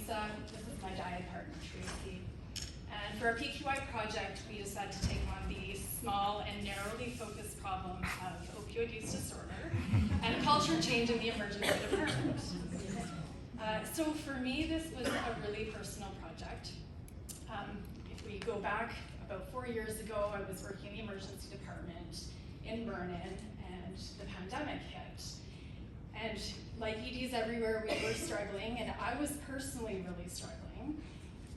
Lisa. This is my diet partner, Tracy. And for our PQI project, we decided to take on the small and narrowly focused problem of opioid use disorder and culture change in the emergency department. So for me, this was a really personal project. If we go back about 4 years ago, I was working in the emergency department in Vernon, and the pandemic hit. And like EDs everywhere, we were struggling, and I was personally really struggling.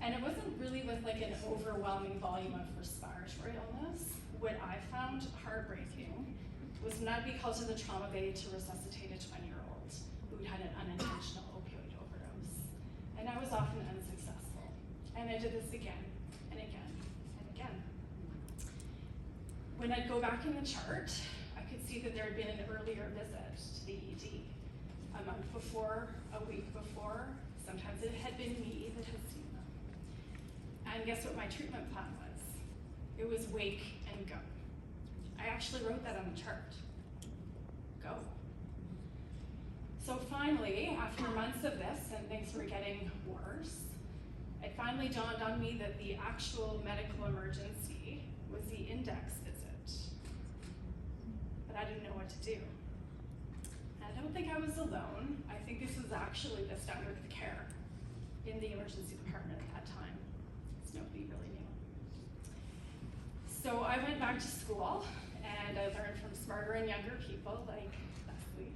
And it wasn't really with like an overwhelming volume of respiratory illness. What I found heartbreaking was when I'd be called to the trauma bay to resuscitate a 20-year-old who had an unintentional opioid overdose. And I was often unsuccessful. And I did this again and again and again. When I'd go back in the chart, I could see that there had been an earlier visit to the ED. A month before, a week before, sometimes it had been me that had seen them. And guess what my treatment plan was? It was wake and go. I actually wrote that on the chart. Go. So finally, after months of this and things were getting worse, it finally dawned on me that the actual medical emergency was the index visit. But I didn't know what to do. I don't think I was alone. I think this was actually the standard of care in the emergency department at that time. Nobody really knew. So I went back to school and I learned from smarter and younger people like Leslie.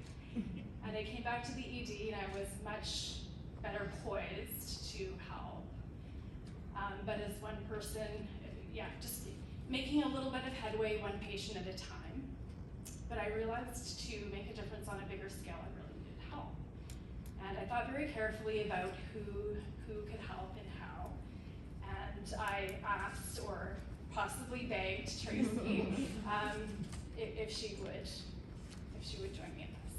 And I came back to the ED and I was much better poised to help. But as one person, just making a little bit of headway, one patient at a time. But I realized to make a difference on a bigger scale, I really needed help. And I thought very carefully about who could help and how. And I asked, or possibly begged, Tracy if she would join me in this.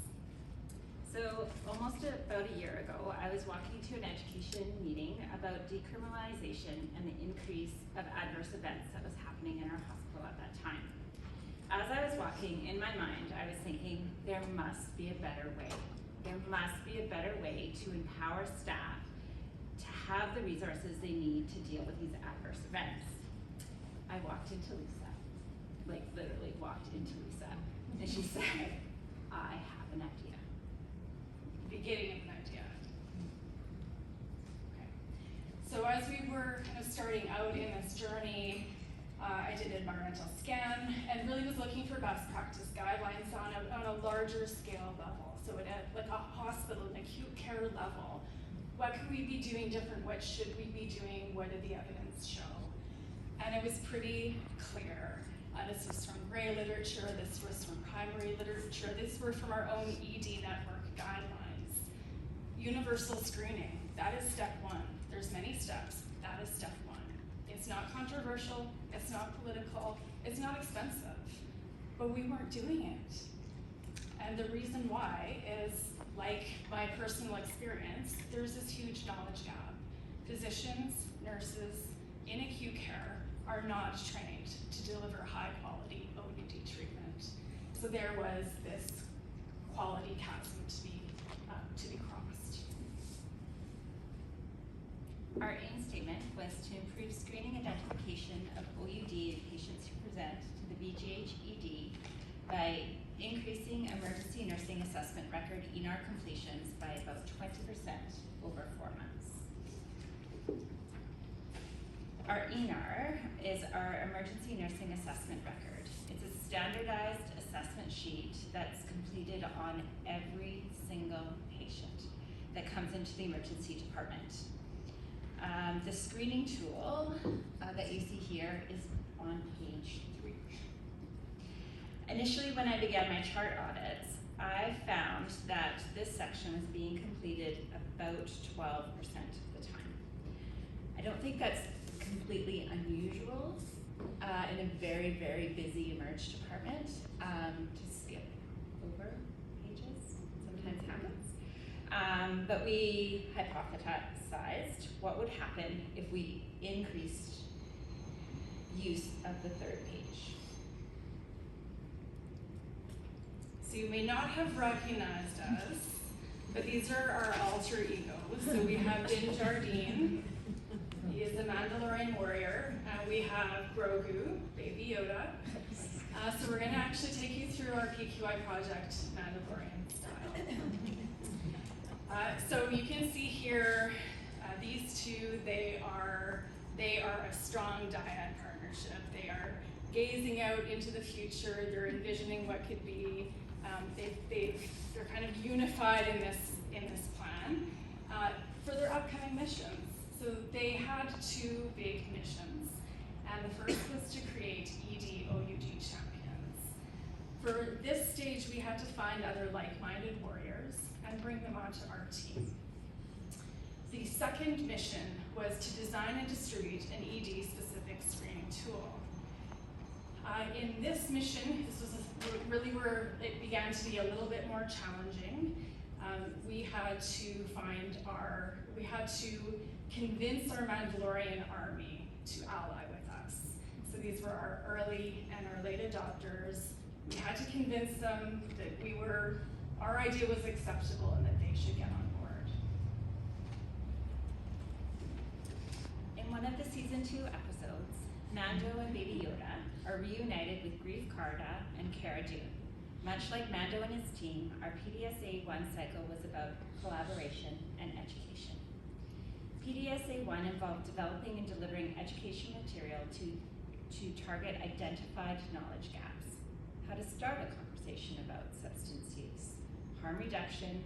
So almost about a year ago, I was walking to an education meeting about decriminalization and the increase of adverse events that was happening in our hospital at that time. As I was walking, in my mind, I was thinking, there must be a better way. There must be a better way to empower staff to have the resources they need to deal with these adverse events. I walked into Lisa, like literally walked into Lisa, and she said, I have an idea. Beginning of an idea. Okay. So as we were kind of starting out in this journey, I did an environmental scan and really was looking for best practice guidelines on a larger scale level. So at like a hospital, an acute care level, what could we be doing different? What should we be doing? What did the evidence show? And it was pretty clear. This was from Gray literature, this was from primary literature, these were from our own ED network guidelines. Universal screening, that is step one. There's many steps, that is step one. It's not controversial, it's not political, it's not expensive, but we weren't doing it. And the reason why is, like my personal experience, there's this huge knowledge gap. Physicians, nurses in acute care are not trained to deliver high quality OUD treatment. So there was this quality chasm to be crossed. Our aim statement was to improve screening identification of OUD in patients who present to the BGH-ED by increasing emergency nursing assessment record ENAR completions by about 20% over 4 months. Our ENAR is our emergency nursing assessment record. It's a standardized assessment sheet that's completed on every single patient that comes into the emergency department. The screening tool that you see here is on page 3. Initially, when I began my chart audits, I found that this section was being completed about 12% of the time. I don't think that's completely unusual in a very, very busy emerge department to skip over pages. Sometimes happens. But we hypothesized what would happen if we increased use of the 3rd page. So you may not have recognized us, but these are our alter egos. So we have Din Djarin, he is the Mandalorian warrior, and we have Grogu, Baby Yoda. So we're gonna actually take you through our PQI project Mandalorian style. So you can see here, these two, they are a strong dyad partnership. They are gazing out into the future. They're envisioning what could be. They're kind of unified in this plan for their upcoming missions. So they had two big missions, and the first was to create ED OUD champions. For this stage, we had to find other like-minded warriors and bring them onto our team. The second mission was to design and distribute an ED-specific screening tool. In this mission, this was really where it began to be a little bit more challenging. We had to convince our Mandalorian army to ally with us. So these were our early and our late adopters. We had to convince them that our idea was acceptable and that they should get on board. In one of the season 2 episodes, Mando and Baby Yoda are reunited with Grief Karga and Cara Dune. Much like Mando and his team, our PDSA 1 cycle was about collaboration and education. PDSA 1 involved developing and delivering education material to target identified knowledge gaps, how to start a conversation about substance use, harm reduction,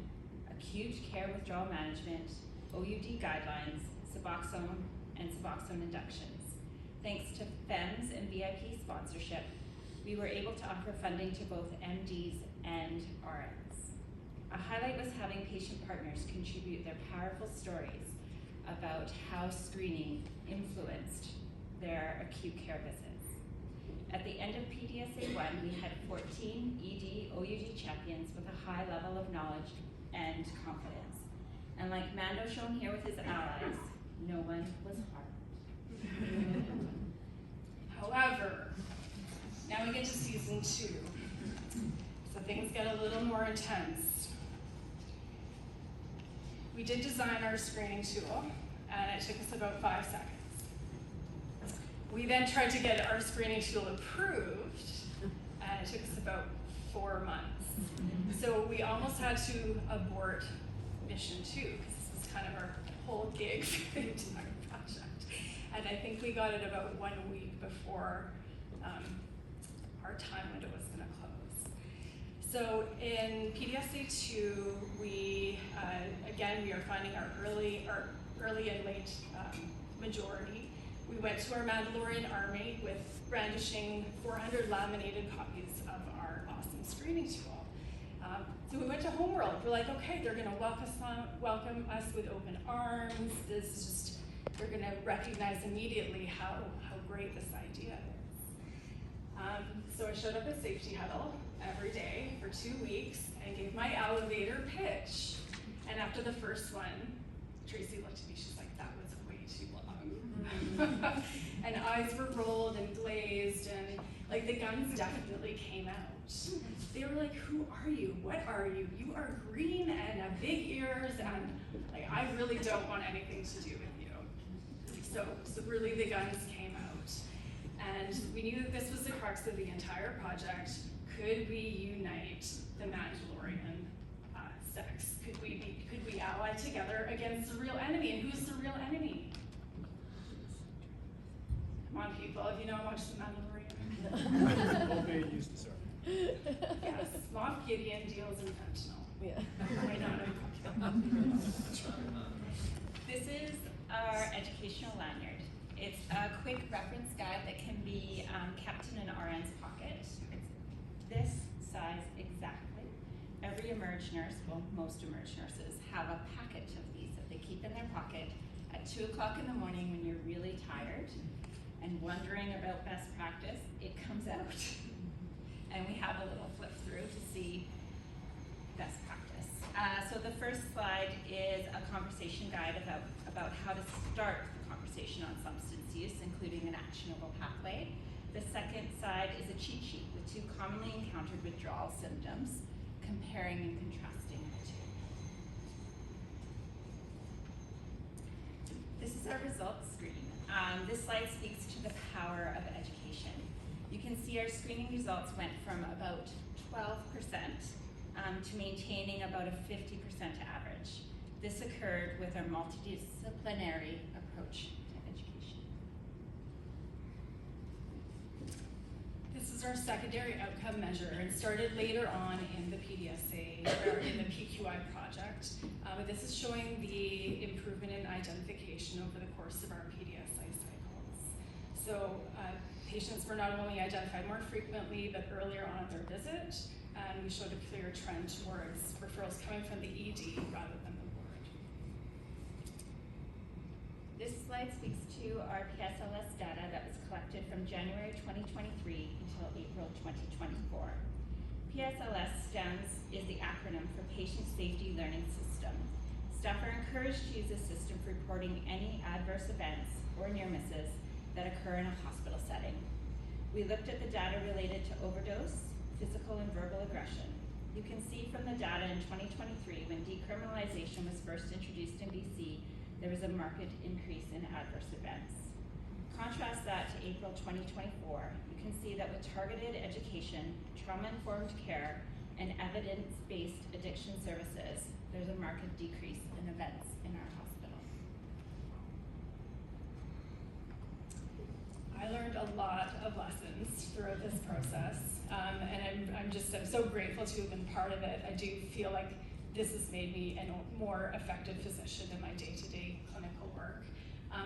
acute care withdrawal management, OUD guidelines, Suboxone, and Suboxone inductions. Thanks to FEMS and VIP sponsorship, we were able to offer funding to both MDs and RNs. A highlight was having patient partners contribute their powerful stories about how screening influenced their acute care visits. At the end of PDSA 1, we had 14 ED OUD champions with a high level of knowledge and confidence. And like Mando shown here with his allies, no one was harmed. However, now we get to season 2. So things get a little more intense. We did design our screening tool, and it took us about 5 seconds. We then tried to get our screening tool approved, and it took us about 4 months. So we almost had to abort mission 2, because this was kind of our whole gig for the entire project. And I think we got it about 1 week before our time window was going to close. So in PDSA 2, we are finding our early and late majority. We went to our Mandalorian army with brandishing 400 laminated copies of our awesome screening tool. So we went to Homeworld. We're like, okay, they're going to welcome us with open arms. They're going to recognize immediately how great this idea is. So I showed up at Safety Huddle every day for 2 weeks and gave my elevator pitch. And after the first one, Tracy looked at me, she's like, that was way too long. And eyes were rolled and glazed, and like the guns definitely came out. They were like, who are you? What are you? You are green and have big ears, and like, I really don't want anything to do with you. So really the guns came out. And we knew that this was the crux of the entire project. Could we unite the Mandalorian sects? Could we ally together against the real enemy? And who's the real enemy? Come on, people, if you know how much the Mandalorian. Both men used to serve. Yes, Moff Gideon deals in fentanyl. Yeah. Might not have. This is our educational lanyard. It's a quick reference guide that can be kept in an RN's pocket. It's this size exactly. Every emerge nurse, well, most emerge nurses, have a packet of these that they keep in their pocket at 2 o'clock in the morning when you're really tired and wondering about best practice. It comes out. And we have a little flip through to see best practice. So the first slide is a conversation guide about how to start the conversation on substance use, including an actionable pathway. The second side is a cheat sheet with 2 commonly encountered withdrawal symptoms, comparing and contrasting the 2. is our results screen. This slide speaks to the power of education. You can see our screening results went from about 12% to maintaining about a 50% average. This occurred with our multidisciplinary approach to education. This is our secondary outcome measure and started later on in the PDSA or in the PQI project. This is showing the improvement in identification over the course of our PDSA cycles. So patients were not only identified more frequently but earlier on in their visit, and we showed a clear trend towards referrals coming from the ED rather than the ward. This slide speaks to our PSLS data that was collected from January 2023 until April 2024. PSLS is the acronym for Patient Safety Learning System. Staff are encouraged to use this system for reporting any adverse events or near misses that occur in a hospital setting. We looked at the data related to overdose, physical and verbal aggression. You can see from the data in 2023 when decriminalization was first introduced in BC, there was a marked increase in adverse events. Contrast that to April 2024, you can see that with targeted education, trauma-informed care, and evidence-based addiction services, there's a marked decrease in events in our hospital. I learned a lot of lessons throughout this process, and I'm so grateful to have been part of it. I do feel like this has made me a more effective physician in my day-to-day clinical work.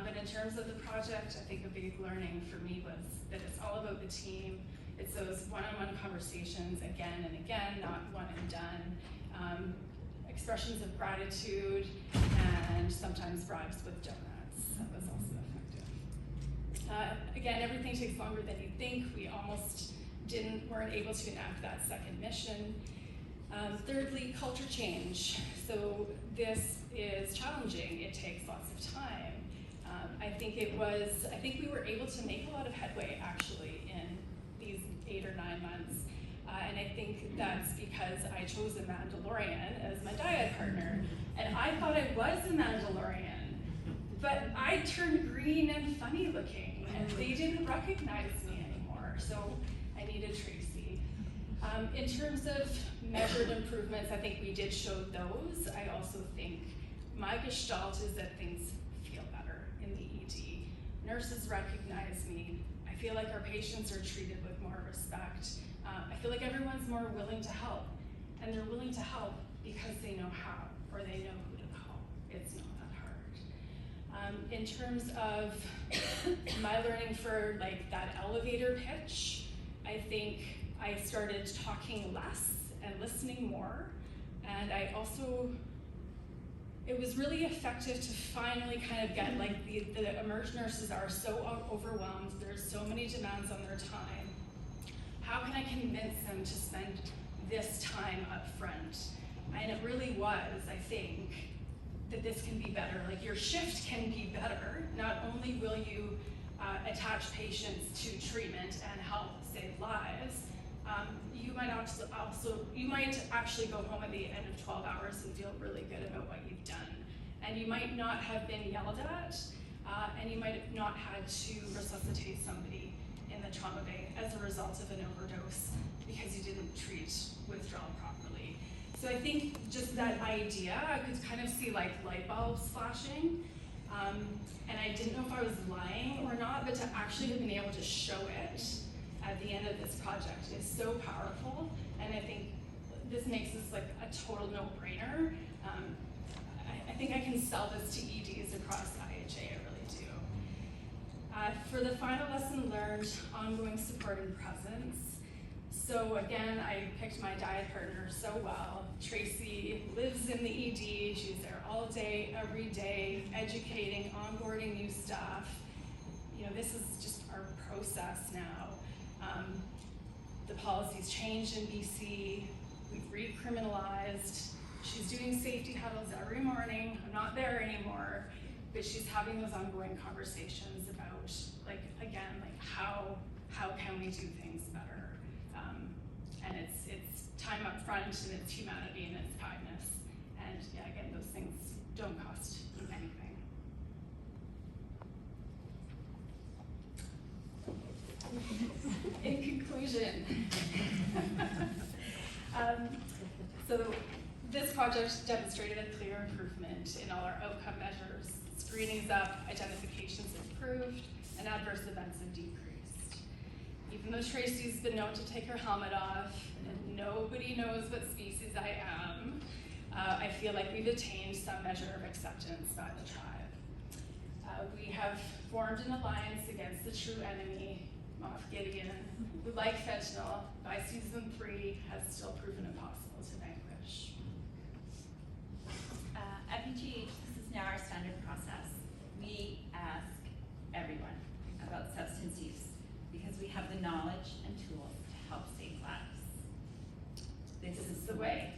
But in terms of the project, I think a big learning for me was that it's all about the team. It's those one-on-one conversations again and again, not one and done. Expressions of gratitude and sometimes bribes with donuts. That was also effective. Again, everything takes longer than you think. We almost weren't able to enact that second mission. Thirdly, culture change. So this is challenging. It takes lots of time. I think we were able to make a lot of headway actually in these 8 or 9 months. And I think that's because I chose a Mandalorian as my diet partner. And I thought I was a Mandalorian, but I turned green and funny looking, and they didn't recognize me anymore. So I needed Tracy. In terms of measured improvements, I think we did show those. I also think my gestalt is that things feel better in the ED. Nurses recognize me. I feel like our patients are treated with more respect. I feel like everyone's more willing to help, and they're willing to help because they know how, or they know who to call. It's not that hard. In terms of my learning for like that elevator pitch, I think I started talking less and listening more, and it was really effective to finally kind of get like the emerge nurses are so overwhelmed, there's so many demands on their time. How can I convince them to spend this time up front? And it really was, I think, that this can be better. Like your shift can be better. Not only will you attach patients to treatment and help save lives, you might actually go home at the end of 12 hours and feel really good about what you've done. And you might not have been yelled at, and you might have not had to resuscitate somebody in the trauma bay as a result of an overdose because you didn't treat withdrawal properly. So I think just that idea, I could kind of see like light bulbs flashing, and I didn't know if I was lying or not, but to actually have been able to show it at the end of this project is so powerful, and I think this makes this like a total no-brainer. I think I can sell this to EDs across IHA, I really do. For the final lesson learned, ongoing support and presence. So again, I picked my diet partner so well. Tracy lives in the ED, she's there all day, every day, educating, onboarding new staff. You know, this is just our process now. The policies changed in BC, we've recriminalized. She's doing safety huddles every morning. I'm not there anymore, but she's having those ongoing conversations about, like, again, like how can we do things better? And it's time up front, and it's humanity, and it's kindness. And yeah, again, those things don't cost you anything. conclusion. So this project demonstrated a clear improvement in all our outcome measures. Screening's up, identification's improved, and adverse events have decreased. Even though Tracy's been known to take her helmet off, and nobody knows what species I am, I feel like we've attained some measure of acceptance by the tribe. We have formed an alliance against the true enemy, Moff Gideon, who, like fentanyl, by season 3 has still proven impossible to vanquish. At PGH, this is now our standard process. We ask everyone about substance use because we have the knowledge and tools to help save lives. This is the way.